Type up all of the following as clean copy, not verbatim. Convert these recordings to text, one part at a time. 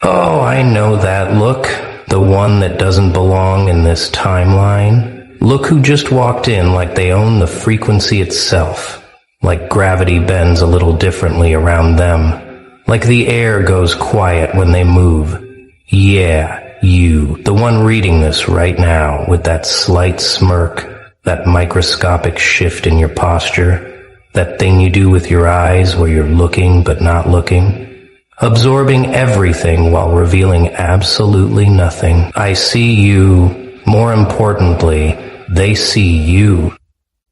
Oh, I know that look. The one that doesn't belong in this timeline. Look who just walked in like they own the frequency itself. Like gravity bends a little differently around them. Like the air goes quiet when they move. Yeah, you, the one reading this right now with that slight smirk, that microscopic shift in your posture, that thing you do with your eyes where you're looking but not looking. Absorbing everything while revealing absolutely nothing. I see you. More importantly, they see you.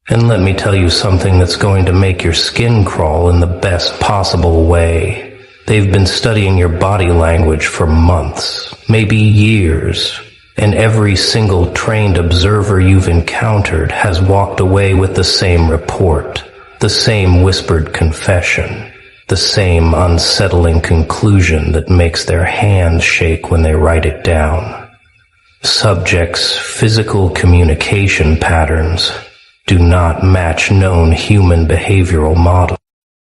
And let me tell you something that's going to make your skin crawl in the best possible way. They've been studying your body language for months, maybe years, and every single trained observer you've encountered has walked away with the same report, the same whispered confession. The same unsettling conclusion that makes their hands shake when they write it down. Subjects' physical communication patterns do not match known human behavioral models.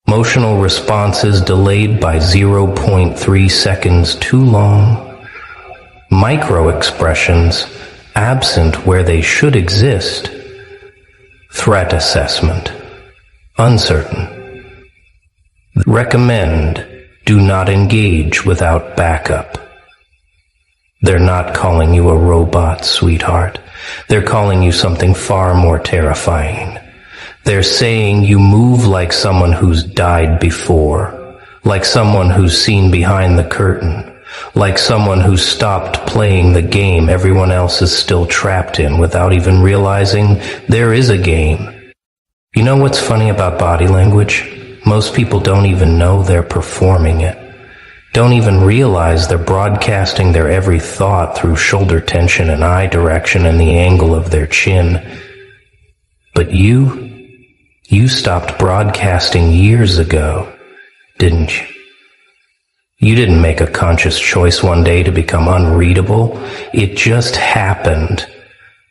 Emotional responses delayed by 0.3 seconds too long. Micro-expressions absent where they should exist. Threat assessment uncertain. Recommend, do not engage without backup. They're not calling you a robot, sweetheart. They're calling you something far more terrifying. They're saying you move like someone who's died before, like someone who's seen behind the curtain, like someone who's stopped playing the game everyone else is still trapped in without even realizing there is a game. You know what's funny about body language? Most people don't even know they're performing it. Don't even realize they're broadcasting their every thought through shoulder tension and eye direction and the angle of their chin. But you stopped broadcasting years ago, didn't you? You didn't make a conscious choice one day to become unreadable. It just happened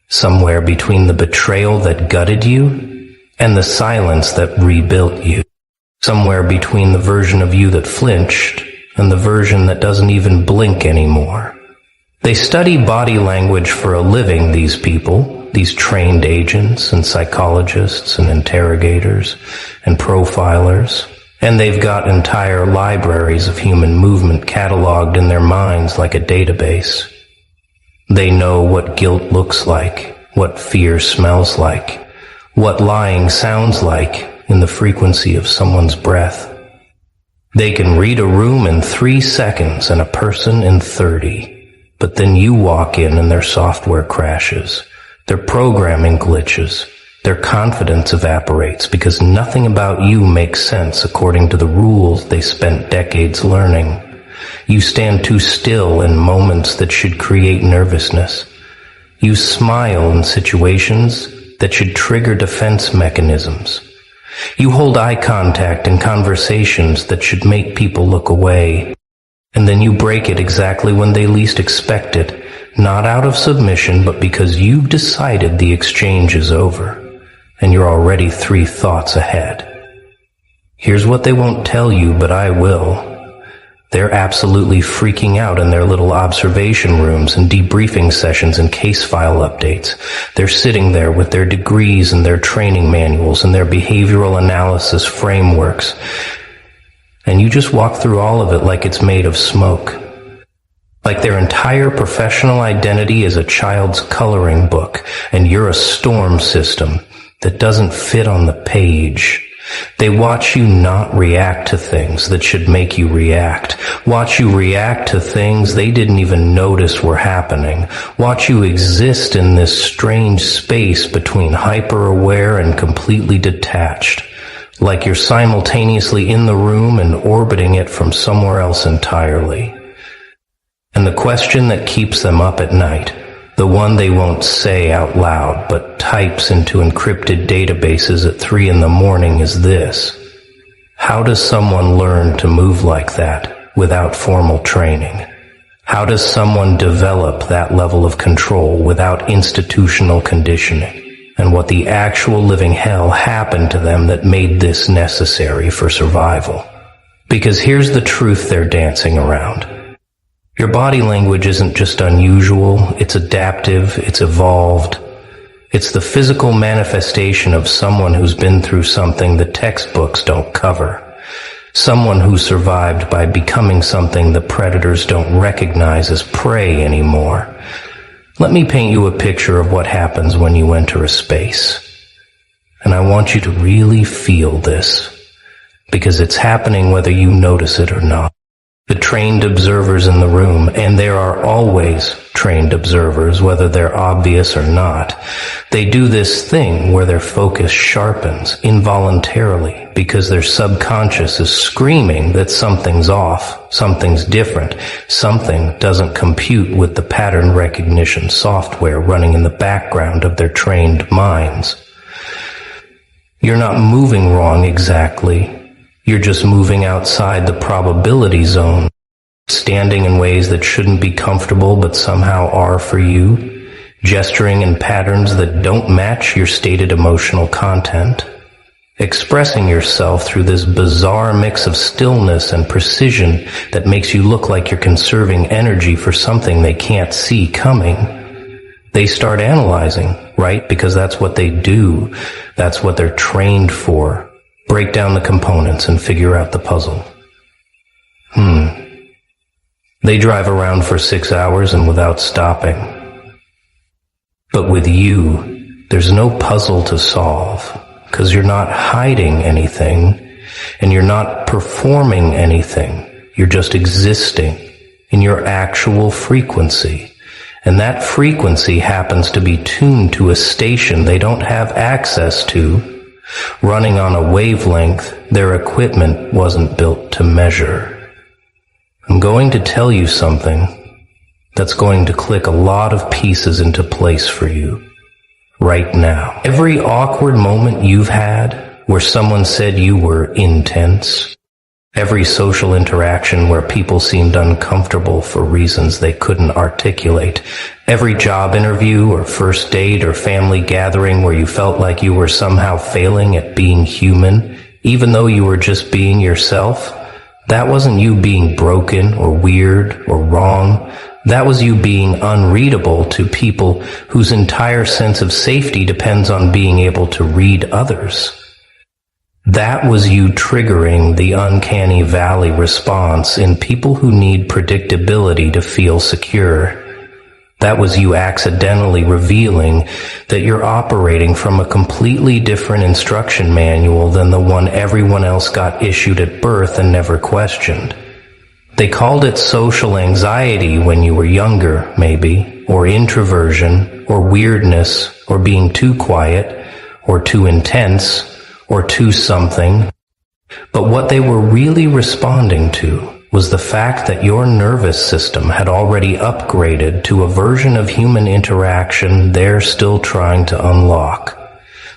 somewhere between the betrayal that gutted you and the silence that rebuilt you. Somewhere between the version of you that flinched and the version that doesn't even blink anymore. They study body language for a living, these people, these trained agents and psychologists and interrogators and profilers, and they've got entire libraries of human movement cataloged in their minds like a database. They know what guilt looks like, what fear smells like, what lying sounds like, in the frequency of someone's breath. They can read a room in 3 seconds and a person in 30, but then you walk in and their software crashes, their programming glitches, their confidence evaporates because nothing about you makes sense according to the rules they spent decades learning. You stand too still in moments that should create nervousness. You smile in situations that should trigger defense mechanisms. You hold eye contact in conversations that should make people look away, and then you break it exactly when they least expect it, not out of submission, but because you've decided the exchange is over, and you're already 3 thoughts ahead. Here's what they won't tell you, but I will. They're absolutely freaking out in their little observation rooms and debriefing sessions and case file updates. They're sitting there with their degrees and their training manuals and their behavioral analysis frameworks. And you just walk through all of it like it's made of smoke. Like their entire professional identity is a child's coloring book, and you're a storm system that doesn't fit on the page. They watch you not react to things that should make you react. Watch you react to things they didn't even notice were happening. Watch you exist in this strange space between hyper-aware and completely detached. Like you're simultaneously in the room and orbiting it from somewhere else entirely. And the question that keeps them up at night, the one they won't say out loud but types into encrypted databases at 3 a.m. is this: how does someone learn to move like that without formal training? How does someone develop that level of control without institutional conditioning? And what the actual living hell happened to them that made this necessary for survival? Because here's the truth they're dancing around. Your body language isn't just unusual, it's adaptive, it's evolved. It's the physical manifestation of someone who's been through something the textbooks don't cover. Someone who survived by becoming something the predators don't recognize as prey anymore. Let me paint you a picture of what happens when you enter a space. And I want you to really feel this, because it's happening whether you notice it or not. The trained observers in the room, and there are always trained observers, whether they're obvious or not, they do this thing where their focus sharpens involuntarily because their subconscious is screaming that something's off, something's different, something doesn't compute with the pattern recognition software running in the background of their trained minds. You're not moving wrong exactly. You're just moving outside the probability zone, standing in ways that shouldn't be comfortable but somehow are for you, gesturing in patterns that don't match your stated emotional content, expressing yourself through this bizarre mix of stillness and precision that makes you look like you're conserving energy for something they can't see coming. They start analyzing, right? Because that's what they do. That's what they're trained for. Break down the components and figure out the puzzle. They drive around for 6 hours and without stopping. But with you, there's no puzzle to solve, because you're not hiding anything, and you're not performing anything. You're just existing in your actual frequency. And that frequency happens to be tuned to a station they don't have access to, running on a wavelength their equipment wasn't built to measure. I'm going to tell you something that's going to click a lot of pieces into place for you right now. Every awkward moment you've had where someone said you were intense, every social interaction where people seemed uncomfortable for reasons they couldn't articulate, every job interview or first date or family gathering where you felt like you were somehow failing at being human, even though you were just being yourself, that wasn't you being broken or weird or wrong. That was you being unreadable to people whose entire sense of safety depends on being able to read others. That was you triggering the uncanny valley response in people who need predictability to feel secure. That was you accidentally revealing that you're operating from a completely different instruction manual than the one everyone else got issued at birth and never questioned. They called it social anxiety when you were younger, maybe, or introversion, or weirdness, or being too quiet, or too intense, or too something. But what they were really responding to was the fact that your nervous system had already upgraded to a version of human interaction they're still trying to unlock.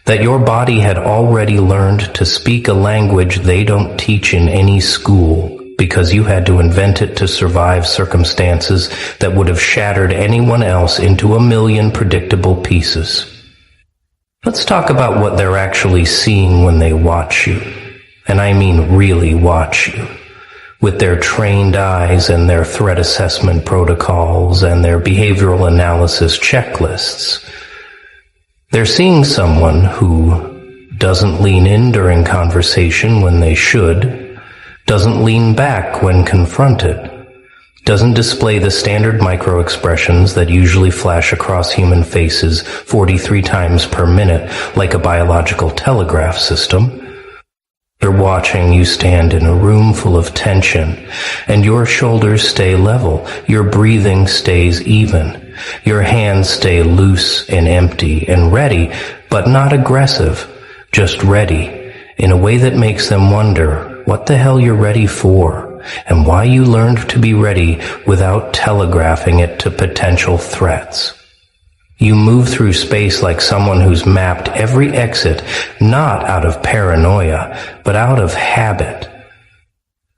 That your body had already learned to speak a language they don't teach in any school, because you had to invent it to survive circumstances that would have shattered anyone else into a million predictable pieces. Let's talk about what they're actually seeing when they watch you. And I mean really watch you. With their trained eyes and their threat assessment protocols and their behavioral analysis checklists. They're seeing someone who doesn't lean in during conversation when they should, doesn't lean back when confronted, doesn't display the standard micro-expressions that usually flash across human faces 43 times per minute like a biological telegraph system. They're watching you stand in a room full of tension, and your shoulders stay level, your breathing stays even, your hands stay loose and empty and ready, but not aggressive, just ready, in a way that makes them wonder what the hell you're ready for, and why you learned to be ready without telegraphing it to potential threats. You move through space like someone who's mapped every exit, not out of paranoia, but out of habit.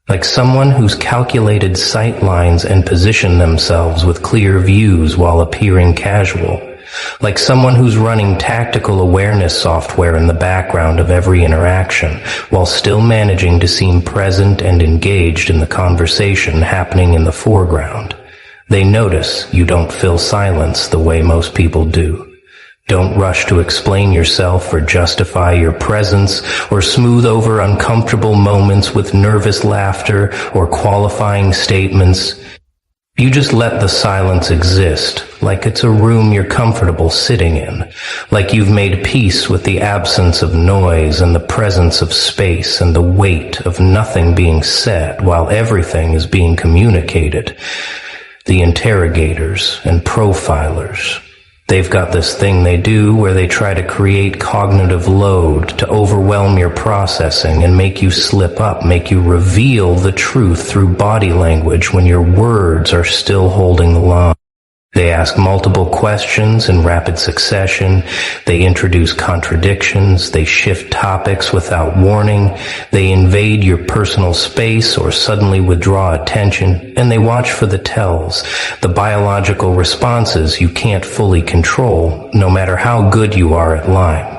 Like someone who's calculated sight lines and positioned themselves with clear views while appearing casual. Like someone who's running tactical awareness software in the background of every interaction, while still managing to seem present and engaged in the conversation happening in the foreground. They notice you don't fill silence the way most people do. Don't rush to explain yourself or justify your presence or smooth over uncomfortable moments with nervous laughter or qualifying statements. You just let the silence exist, like it's a room you're comfortable sitting in, like you've made peace with the absence of noise and the presence of space and the weight of nothing being said while everything is being communicated. The interrogators and profilers, they've got this thing they do where they try to create cognitive load to overwhelm your processing and make you slip up, make you reveal the truth through body language when your words are still holding the line. They ask multiple questions in rapid succession. They introduce contradictions. They shift topics without warning. They invade your personal space or suddenly withdraw attention. And they watch for the tells, the biological responses you can't fully control, no matter how good you are at lying.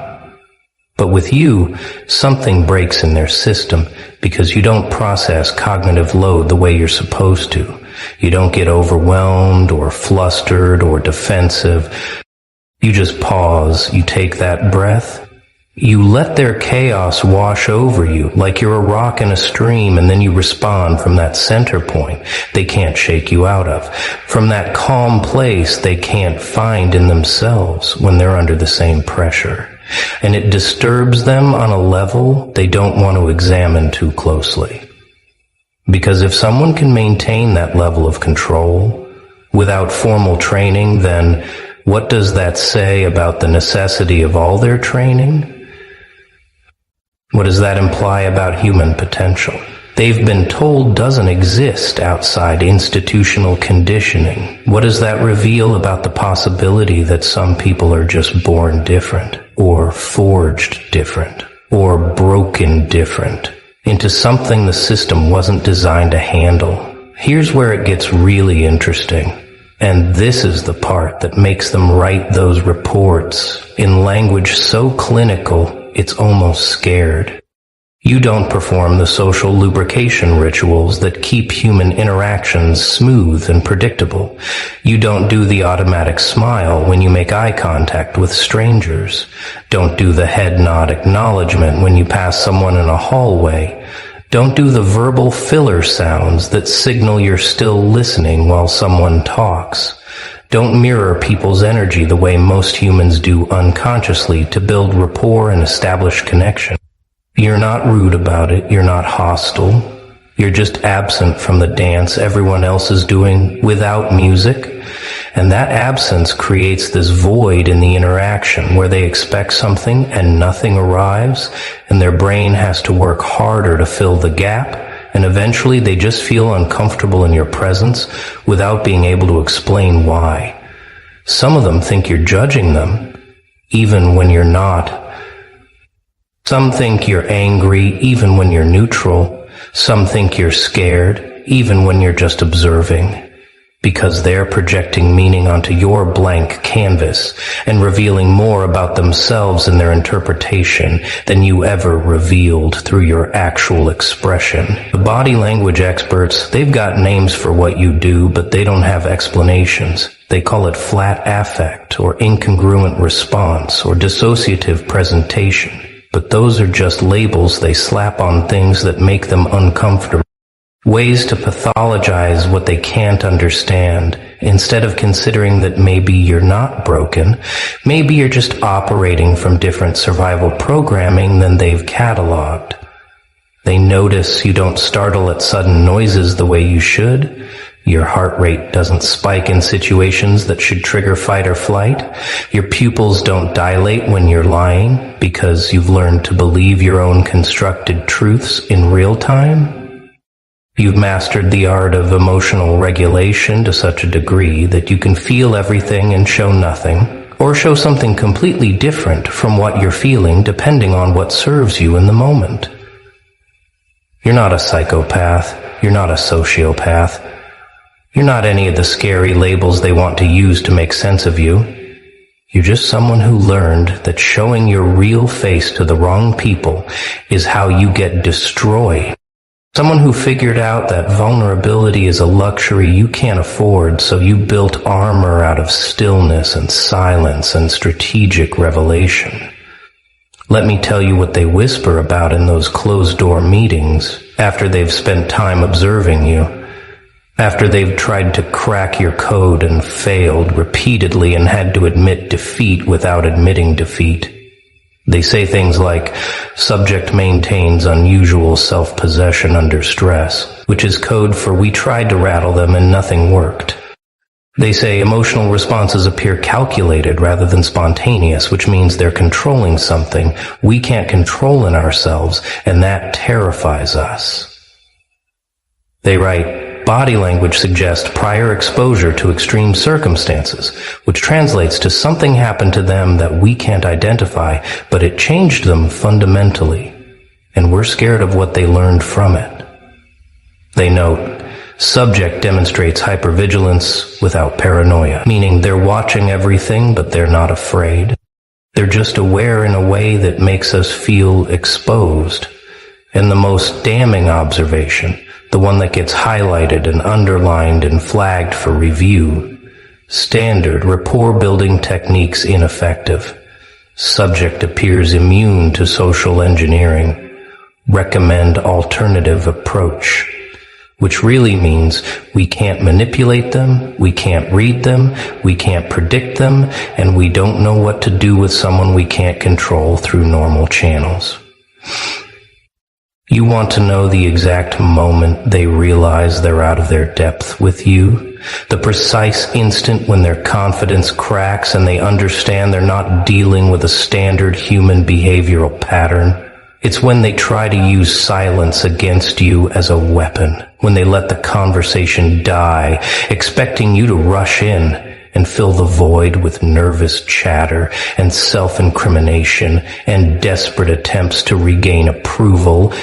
But with you, something breaks in their system because you don't process cognitive load the way you're supposed to. You don't get overwhelmed or flustered or defensive. You just pause. You take that breath. You let their chaos wash over you like you're a rock in a stream, and then you respond from that center point they can't shake you out of, from that calm place they can't find in themselves when they're under the same pressure. And it disturbs them on a level they don't want to examine too closely. Because if someone can maintain that level of control without formal training, then what does that say about the necessity of all their training? What does that imply about human potential? They've been told doesn't exist outside institutional conditioning. What does that reveal about the possibility that some people are just born different, or forged different, or broken different into something the system wasn't designed to handle? Here's where it gets really interesting. And this is the part that makes them write those reports in language so clinical, it's almost scared. You don't perform the social lubrication rituals that keep human interactions smooth and predictable. You don't do the automatic smile when you make eye contact with strangers. Don't do the head nod acknowledgement when you pass someone in a hallway. Don't do the verbal filler sounds that signal you're still listening while someone talks. Don't mirror people's energy the way most humans do unconsciously to build rapport and establish connection. You're not rude about it. You're not hostile. You're just absent from the dance everyone else is doing without music. And that absence creates this void in the interaction where they expect something and nothing arrives, and their brain has to work harder to fill the gap, and eventually they just feel uncomfortable in your presence without being able to explain why. Some of them think you're judging them, even when you're not. Some think you're angry even when you're neutral. Some think you're scared even when you're just observing, because they're projecting meaning onto your blank canvas and revealing more about themselves in their interpretation than you ever revealed through your actual expression. The body language experts, they've got names for what you do, but they don't have explanations. They call it flat affect or incongruent response or dissociative presentation. But those are just labels they slap on things that make them uncomfortable. Ways to pathologize what they can't understand, instead of considering that maybe you're not broken. Maybe you're just operating from different survival programming than they've cataloged. They notice you don't startle at sudden noises the way you should. Your heart rate doesn't spike in situations that should trigger fight or flight. Your pupils don't dilate when you're lying because you've learned to believe your own constructed truths in real time. You've mastered the art of emotional regulation to such a degree that you can feel everything and show nothing, or show something completely different from what you're feeling depending on what serves you in the moment. You're not a psychopath. You're not a sociopath. You're not any of the scary labels they want to use to make sense of you. You're just someone who learned that showing your real face to the wrong people is how you get destroyed. Someone who figured out that vulnerability is a luxury you can't afford, so you built armor out of stillness and silence and strategic revelation. Let me tell you what they whisper about in those closed-door meetings after they've spent time observing you, after they've tried to crack your code and failed repeatedly and had to admit defeat without admitting defeat. They say things like, subject maintains unusual self-possession under stress, which is code for we tried to rattle them and nothing worked. They say emotional responses appear calculated rather than spontaneous, which means they're controlling something we can't control in ourselves, and that terrifies us. They write, body language suggests prior exposure to extreme circumstances, which translates to something happened to them that we can't identify, but it changed them fundamentally, and we're scared of what they learned from it. They note, subject demonstrates hypervigilance without paranoia, meaning they're watching everything, but they're not afraid. They're just aware in a way that makes us feel exposed. And the most damning observation, the one that gets highlighted and underlined and flagged for review, standard rapport-building techniques ineffective. Subject appears immune to social engineering. Recommend alternative approach. Which really means we can't manipulate them, we can't read them, we can't predict them, and we don't know what to do with someone we can't control through normal channels. You want to know the exact moment they realize they're out of their depth with you? The precise instant when their confidence cracks and they understand they're not dealing with a standard human behavioral pattern? It's when they try to use silence against you as a weapon, when they let the conversation die, expecting you to rush in and fill the void with nervous chatter and self-incrimination and desperate attempts to regain approval.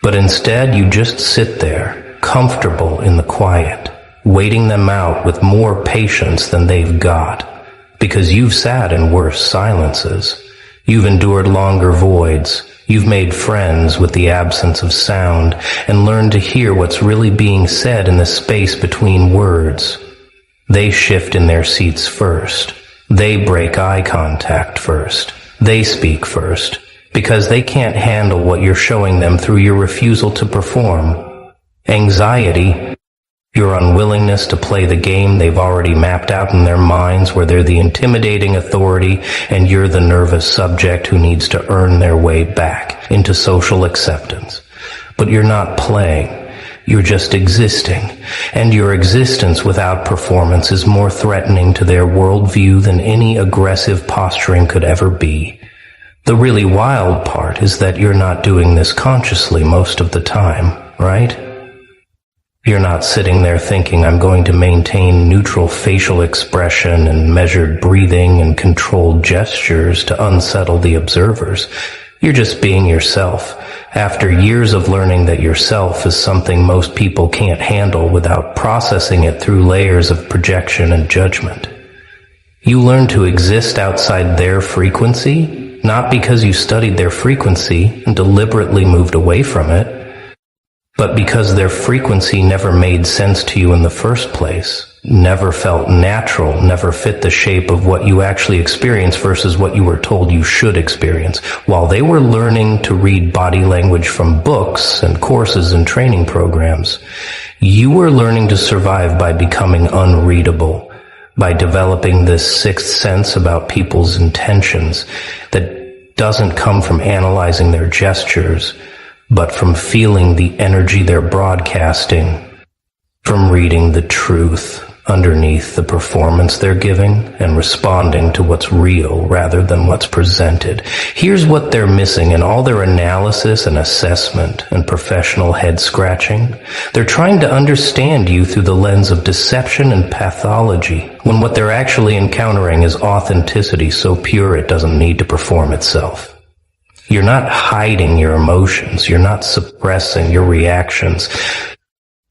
But instead, you just sit there, comfortable in the quiet, waiting them out with more patience than they've got, because you've sat in worse silences. You've endured longer voids. You've made friends with the absence of sound and learned to hear what's really being said in the space between words. They shift in their seats first. They break eye contact first. They speak first, because they can't handle what you're showing them through your refusal to perform. Anxiety, your unwillingness to play the game they've already mapped out in their minds, where they're the intimidating authority and you're the nervous subject who needs to earn their way back into social acceptance. But you're not playing. You're just existing. And your existence without performance is more threatening to their worldview than any aggressive posturing could ever be. The really wild part is that you're not doing this consciously most of the time, right? You're not sitting there thinking, I'm going to maintain neutral facial expression and measured breathing and controlled gestures to unsettle the observers. You're just being yourself, after years of learning that yourself is something most people can't handle without processing it through layers of projection and judgment. You learn to exist outside their frequency, not because you studied their frequency and deliberately moved away from it, but because their frequency never made sense to you in the first place, never felt natural, never fit the shape of what you actually experience versus what you were told you should experience. While they were learning to read body language from books and courses and training programs, you were learning to survive by becoming unreadable, by developing this sixth sense about people's intentions that doesn't come from analyzing their gestures, but from feeling the energy they're broadcasting, from reading the truth underneath the performance they're giving and responding to what's real rather than what's presented. Here's what they're missing in all their analysis and assessment and professional head scratching. They're trying to understand you through the lens of deception and pathology, when what they're actually encountering is authenticity so pure it doesn't need to perform itself. You're not hiding your emotions. You're not suppressing your reactions.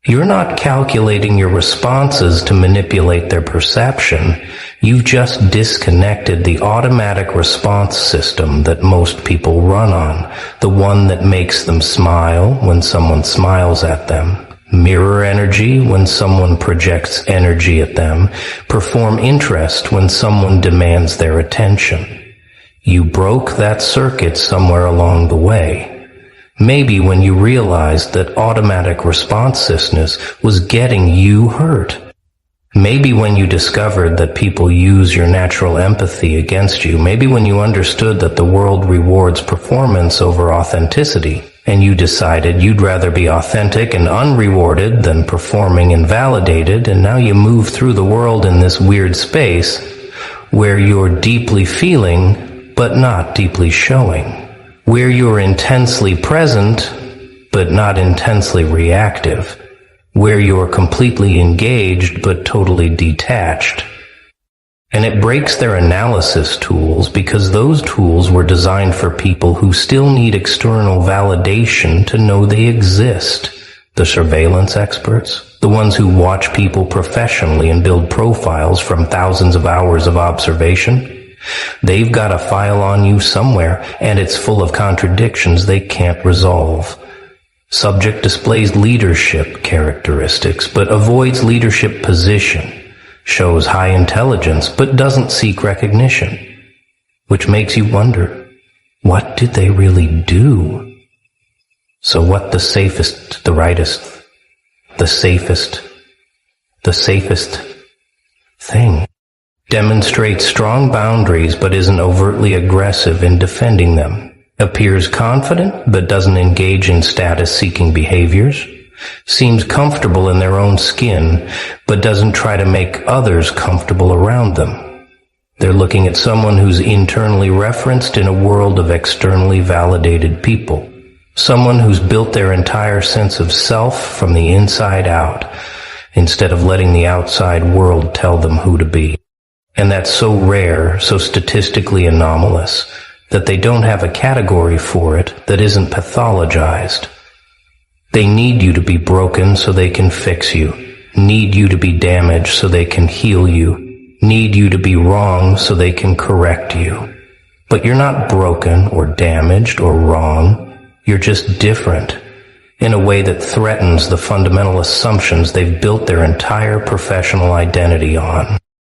You're not calculating your responses to manipulate their perception. You've just disconnected the automatic response system that most people run on, the one that makes them smile when someone smiles at them, mirror energy when someone projects energy at them, perform interest when someone demands their attention. You broke that circuit somewhere along the way. Maybe when you realized that automatic responsiveness was getting you hurt. Maybe when you discovered that people use your natural empathy against you. Maybe when you understood that the world rewards performance over authenticity, and you decided you'd rather be authentic and unrewarded than performing and validated, and now you move through the world in this weird space where you're deeply feeling but not deeply showing, where you're intensely present but not intensely reactive, where you're completely engaged but totally detached. And it breaks their analysis tools, because those tools were designed for people who still need external validation to know they exist. The surveillance experts, the ones who watch people professionally and build profiles from thousands of hours of observation, they've got a file on you somewhere, and it's full of contradictions they can't resolve. Subject displays leadership characteristics, but avoids leadership position. Shows high intelligence, but doesn't seek recognition. Which makes you wonder, what did they really do? So what the safest, the rightest, the safest thing? Demonstrates strong boundaries but isn't overtly aggressive in defending them. Appears confident but doesn't engage in status-seeking behaviors. Seems comfortable in their own skin but doesn't try to make others comfortable around them. They're looking at someone who's internally referenced in a world of externally validated people. Someone who's built their entire sense of self from the inside out, instead of letting the outside world tell them who to be. And that's so rare, so statistically anomalous, that they don't have a category for it that isn't pathologized. They need you to be broken so they can fix you, need you to be damaged so they can heal you, need you to be wrong so they can correct you. But you're not broken or damaged or wrong, you're just different, in a way that threatens the fundamental assumptions they've built their entire professional identity on.